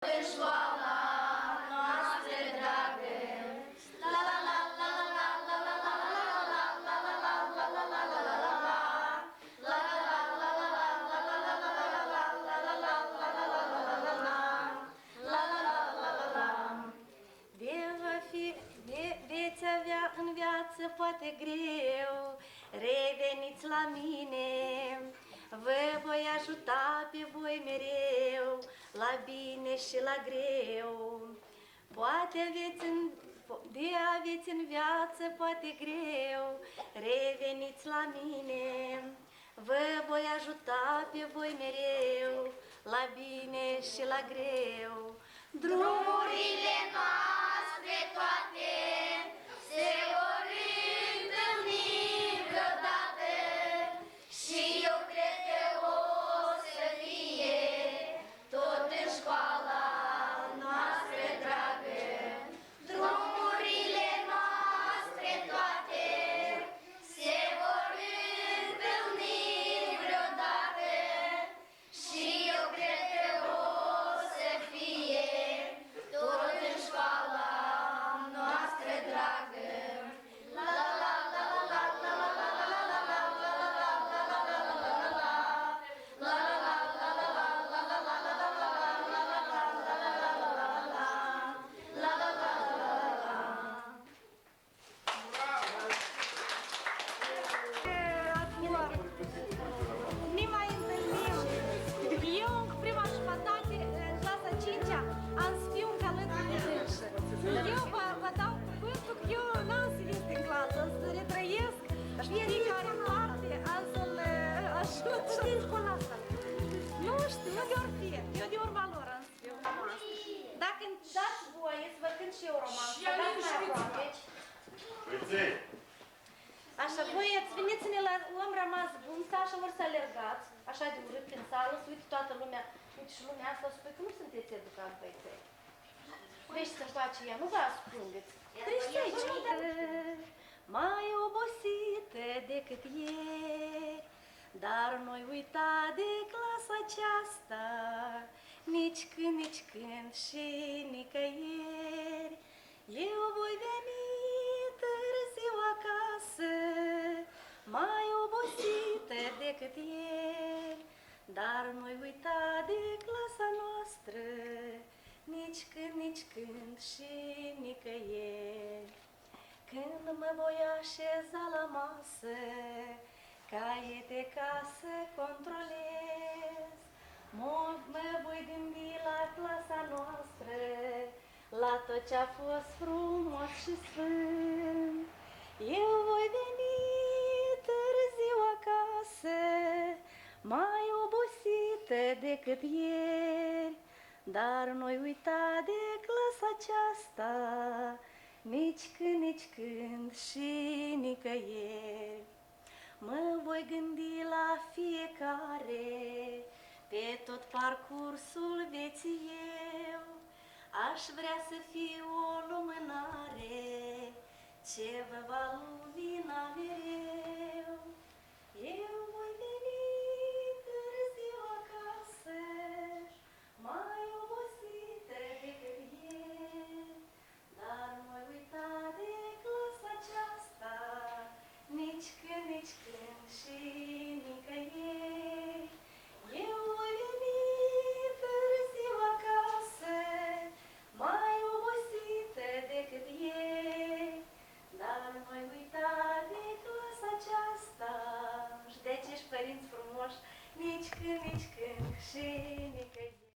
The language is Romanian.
În școala noastră dragă, la la la la la la la la la la la la la la la la la la veți avea în viață poate greu, reveniți la mine, vă voi ajuta pe voi mereu, la bine și la greu. Poate aveți în viață poate greu, reveniți la mine, vă voi ajuta pe voi mereu, la bine și la greu. Drumurile noastre toate se vor întâlni vreodată și eu cred că o să fie tot în școala noastră dragă. Drumurile noastre toate se vor întâlni vreodată și eu cred că o să fie tot în școala noastră dragă. La la la la la la la la la la Ne mai întâlnim. Eu, în prima jumătate, în clasa 5-a, am să fiu alături de dânsă. Eu vă dau cuvântul că eu n-am să ies din clasă, am să retrăiesc fiecare parte, am să-l ajut. Știi în școala asta? Nu știu, nu de-or fi, eu de ori valor am să fiu. Dacă îmi dați voie să vă cânt și eu roman, să dați mai aproape. Așa, voi ați veniți-ne la om rămas bun, așa vor să alergați, așa de urât prin sală, să uite toată lumea, uite și lumea asta, spune că nu sunteți educați, băieței. Veți să face ea, nu vă ascundeți. Treci aici, mai obosită decât ieri, dar noi uita de clasa aceasta, nici când și nicăieri. Eu voi veni târziu acasă, mai obosită decât ieri, dar nu-i uita de clasa noastră, nici când și nicăieri. Când mă voi așeza la masă, caiete ca să controlez, mă voi gândi la clasa noastră, la tot ce-a fost frumos și sfânt. Eu voi veni târziu acasă, mai obosită decât ieri, dar nu-i uita de clasa aceasta, nici când și nicăieri. Mă voi gândi la fiecare, pe tot parcursul vieții eu, aș vrea să fiu o lumânare ce vă va lumina mereu. Eu voi veni târziu acasă, mai obosită decât ieri, dar nu-i uita de clasa aceasta, nici când și nicăieri. Eu voi veni târziu acasă, mai obosită decât ieri, dar nu-i uita de clasa aceasta. Și de acești părinți frumoși, nici când și